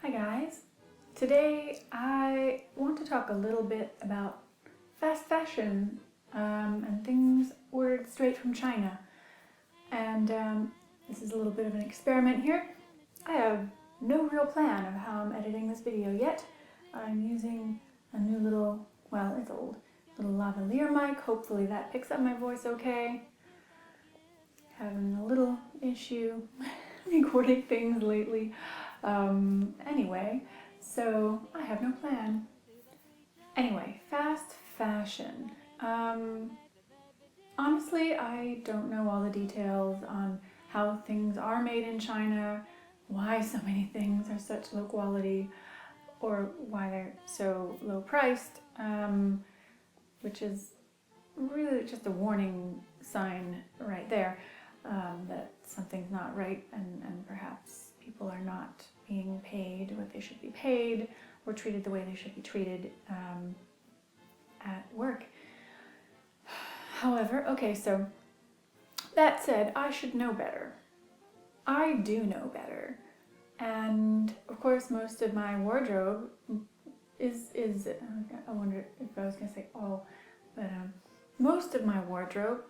Hi guys! Today I want to talk a little bit about fast fashion and things ordered straight from China. And this is a little bit of an experiment here. I have no real plan of how I'm editing this video yet. I'm using a new little, well, it's old, little lavalier mic. Hopefully that picks up my voice okay. Having a little issue recording things lately. Anyway, so I have no plan. Anyway, fast fashion. Honestly, I don't know all the details on how things are made in China, why so many things are such low quality, or why they're so low priced, which is really just a warning sign right there that something's not right and perhaps people are not being paid what they should be paid or treated the way they should be treated at work. However, okay, so that said, I should know better. I do know better. And of course, most of my wardrobe is I wonder if I was going to say all, but most of my wardrobe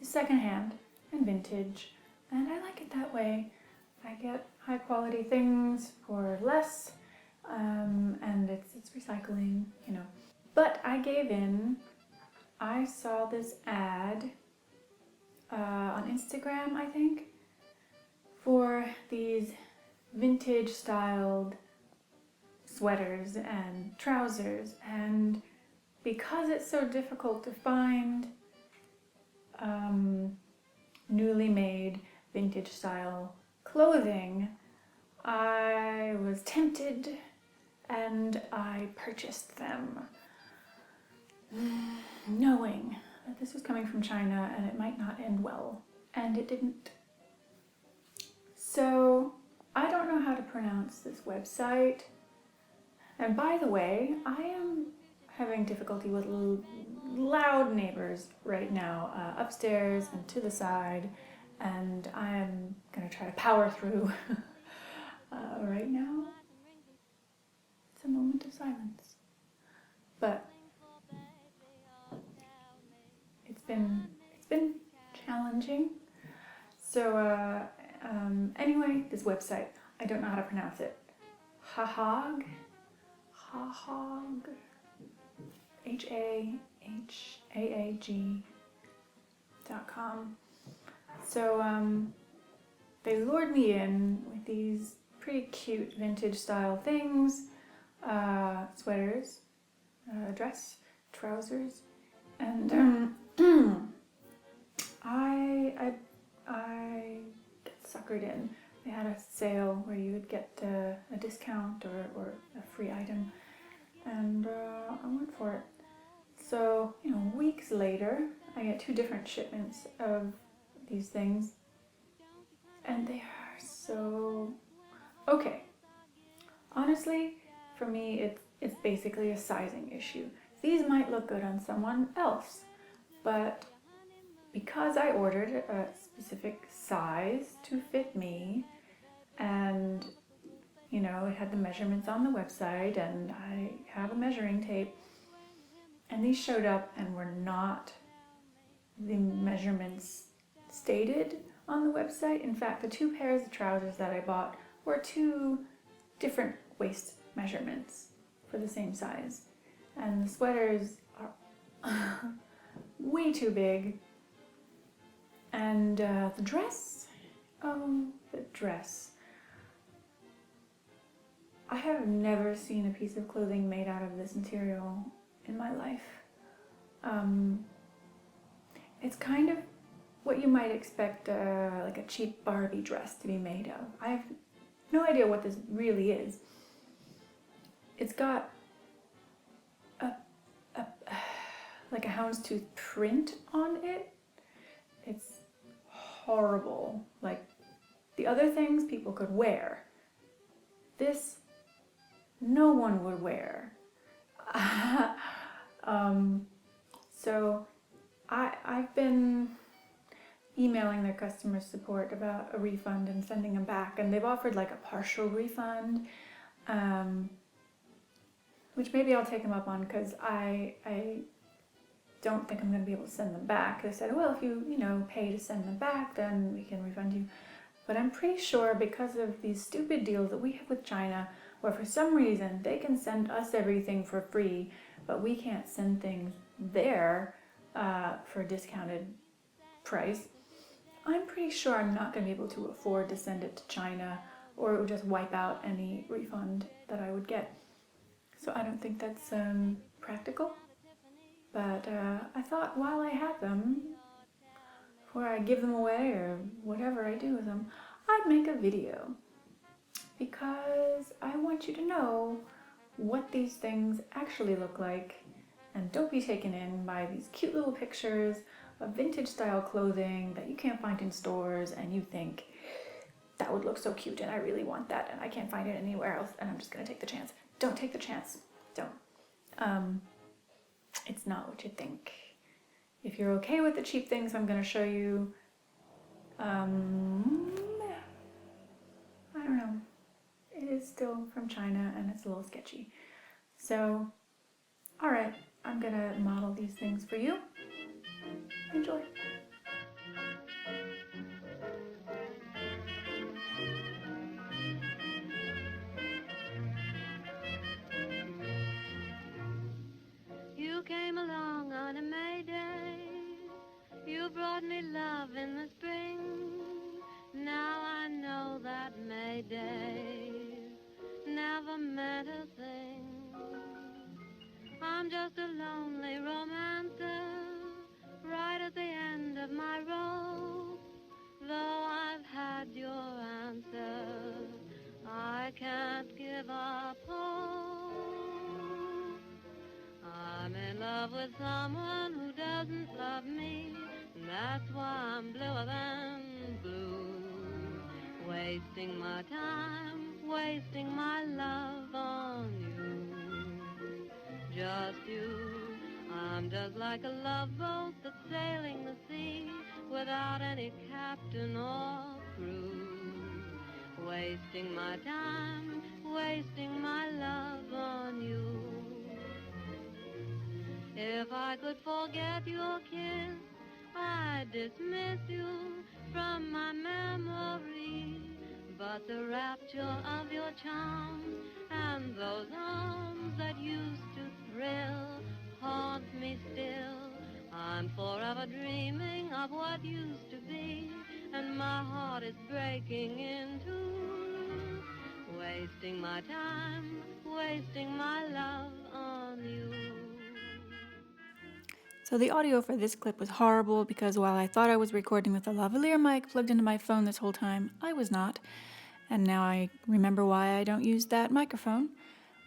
is secondhand and vintage, and I like it that way. I get high quality things for less, and it's recycling, you know. But I gave in. I saw this ad on Instagram, I think, for these vintage styled sweaters and trousers, and because it's so difficult to find newly made vintage style clothing, I was tempted and I purchased them, knowing that this was coming from China and it might not end well, and it didn't. So I don't know how to pronounce this website, and by the way, I am having difficulty with loud neighbors right now, upstairs and to the side, and I'm gonna try to power through right now. It's a moment of silence, but it's been challenging. So anyway, this website, I don't know how to pronounce it. Hahaag, HAHAAG.com. So they lured me in with these pretty cute vintage style things, sweaters, dress, trousers, and I get suckered in. They had a sale where you would get a discount or a free item, and I went for it. So, you know, weeks later, I get 2 different shipments of these things, and they are so okay. Honestly, for me, it's basically a sizing issue. These might look good on someone else, but because I ordered a specific size to fit me, and you know, it had the measurements on the website, and I have a measuring tape, and these showed up and were not the measurements stated on the website. In fact, the 2 pairs of trousers that I bought were 2 different waist measurements for the same size, and the sweaters are way too big. And the dress, the dress. I have never seen a piece of clothing made out of this material in my life. It's kind of what you might expect like a cheap Barbie dress to be made of. I have no idea what this really is. It's got like a houndstooth print on it. It's horrible. Like the other things people could wear, this no one would wear. So I've been emailing their customer support about a refund and sending them back, and they've offered like a partial refund, which maybe I'll take them up on because I don't think I'm going to be able to send them back. They said, well, if you pay to send them back, then we can refund you. But I'm pretty sure because of these stupid deals that we have with China, where for some reason they can send us everything for free, but we can't send things there for a discounted price, I'm pretty sure I'm not going to be able to afford to send it to China, or it would just wipe out any refund that I would get. So I don't think that's practical. But I thought while I had them, before I give them away or whatever I do with them, I'd make a video. Because I want you to know what these things actually look like. And don't be taken in by these cute little pictures of vintage style clothing that you can't find in stores and you think, that would look so cute and I really want that and I can't find it anywhere else and I'm just going to take the chance. Don't take the chance. Don't. It's not what you think. If you're okay with the cheap things I'm going to show you, I don't know. It is still from China and it's a little sketchy. So, alright, I'm going to model these things for you. Enjoy. You came along on a May Day. You brought me love in the spring. Now I know that May Day never meant a thing. I'm just a lonely romancer, right at the end of my rope. Though I've had your answer, I can't give up hope. I'm in love with someone who doesn't love me, and that's why I'm bluer than blue. Wasting my time, wasting my love on you. Just you. I'm just like a love boat that's sailing the sea without any captain or crew. Wasting my time, wasting my love on you. If I could forget your kiss, I'd dismiss you from my memory. But the rapture of your charms and those arms that used to thrill haunt me still. I'm forever dreaming of what used to be, and my heart is breaking in two. Wasting my time, wasting my love on you. So the audio for this clip was horrible because while I thought I was recording with a lavalier mic plugged into my phone this whole time, I was not. And now I remember why I don't use that microphone.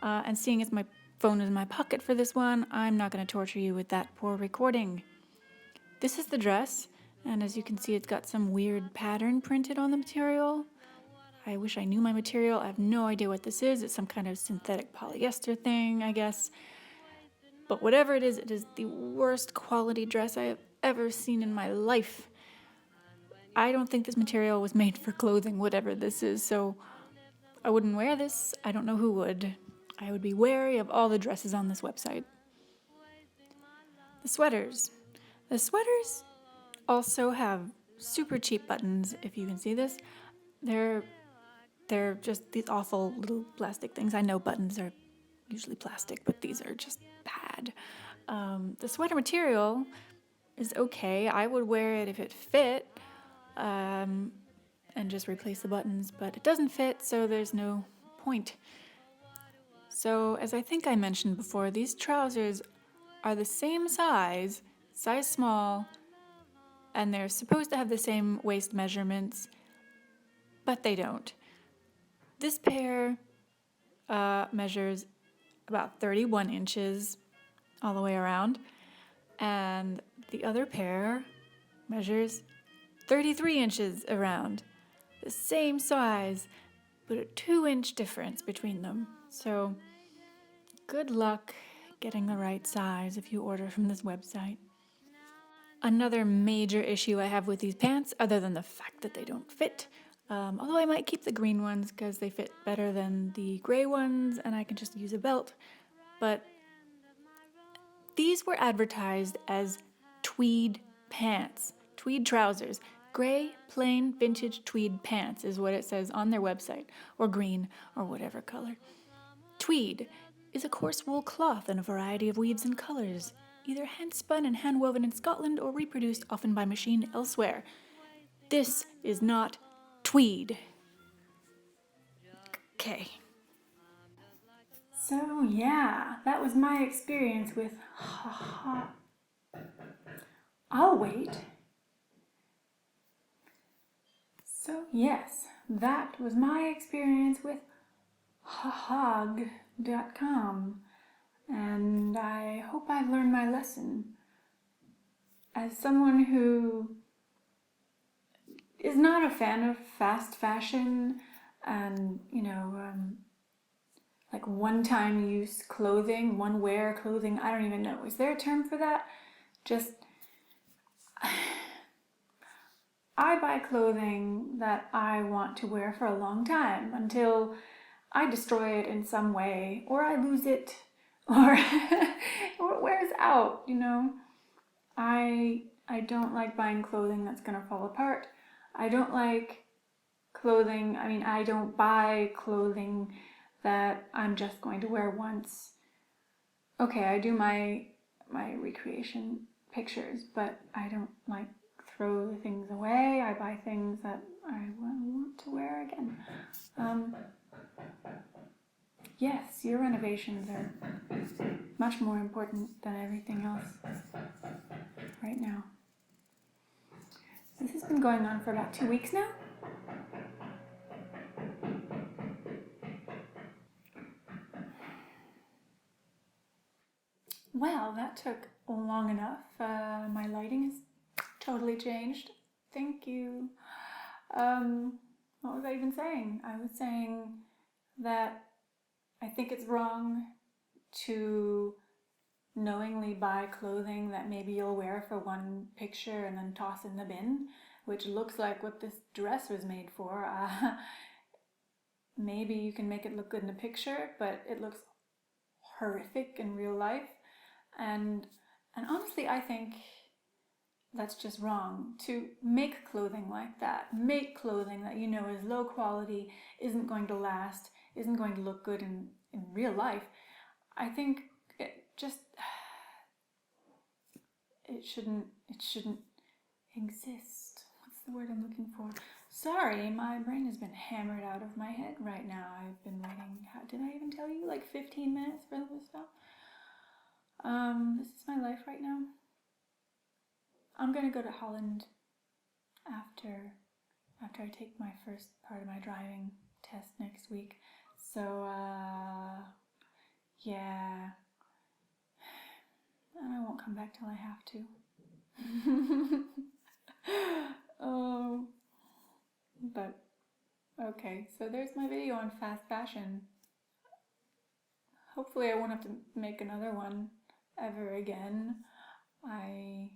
And seeing as my phone is in my pocket for this one, I'm not going to torture you with that poor recording. This is the dress, and as you can see, it's got some weird pattern printed on the material. I wish I knew my material. I have no idea what this is. It's some kind of synthetic polyester thing, I guess. But whatever it is the worst quality dress I have ever seen in my life. I don't think this material was made for clothing, whatever this is, so I wouldn't wear this. I don't know who would. I would be wary of all the dresses on this website. The sweaters. The sweaters also have super cheap buttons, if you can see this. They're just these awful little plastic things. I know buttons are usually plastic, but these are just bad. The sweater material is okay. I would wear it if it fit, and just replace the buttons, but it doesn't fit, so there's no point. So, as I think I mentioned before, these trousers are the same size small, and they're supposed to have the same waist measurements, but they don't. This pair measures about 31 inches all the way around, and the other pair measures 33 inches around. The same size, but a 2-inch difference between them. So, good luck getting the right size if you order from this website. Another major issue I have with these pants, other than the fact that they don't fit, Although I might keep the green ones because they fit better than the gray ones and I can just use a belt. But these were advertised as tweed pants, tweed trousers. Gray, plain, vintage tweed pants is what it says on their website, or green, or whatever color. Tweed is a coarse wool cloth in a variety of weaves and colors, either hand-spun and hand-woven in Scotland or reproduced often by machine elsewhere. This is not tweed. Okay. So yeah, that was my experience with Hahaag. I'll wait. So yes, that was my experience with Hahaag.com, and I hope I've learned my lesson. As someone who is not a fan of fast fashion and, like one-time use clothing, one-wear clothing, I don't even know. Is there a term for that? Just, I buy clothing that I want to wear for a long time until I destroy it in some way, or I lose it, or, or it wears out, I don't like buying clothing that's gonna fall apart. I don't like clothing, I don't buy clothing that I'm just going to wear once. Okay, I do my recreation pictures, but I don't like throw things away. I buy things that I want to wear again. Yes, your renovations are much more important than everything else right now. This has been going on for about 2 weeks now. Well, that took long enough. My lighting has totally changed. Thank you. What was I even saying? I was saying that I think it's wrong to knowingly buy clothing that maybe you'll wear for one picture and then toss in the bin, which looks like what this dress was made for. Maybe you can make it look good in a picture, but it looks horrific in real life. And honestly, I think that's just wrong to make clothing like that. Make clothing that you know is low quality, isn't going to last, isn't going to look good in real life. I think it shouldn't exist. What's the word I'm looking for? Sorry, my brain has been hammered out of my head right now. I've been waiting, did I even tell you, like 15 minutes for this stuff? This is my life right now. I'm gonna go to Holland after I take my first part of my driving test next week. So, yeah. And I won't come back till I have to. Oh. But, okay, so there's my video on fast fashion. Hopefully I won't have to make another one ever again. I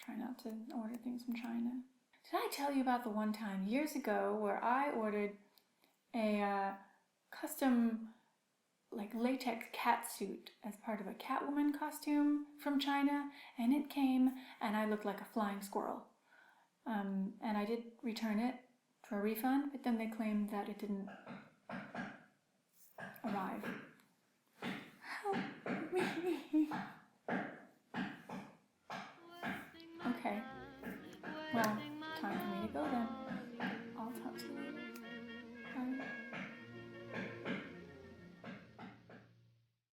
try not to order things from China. Did I tell you about the one time years ago where I ordered a custom like latex cat suit as part of a Catwoman costume from China, and it came and I looked like a flying squirrel. And I did return it for a refund, but then they claimed that it didn't arrive. Help me. Okay. Well, time for me to go then.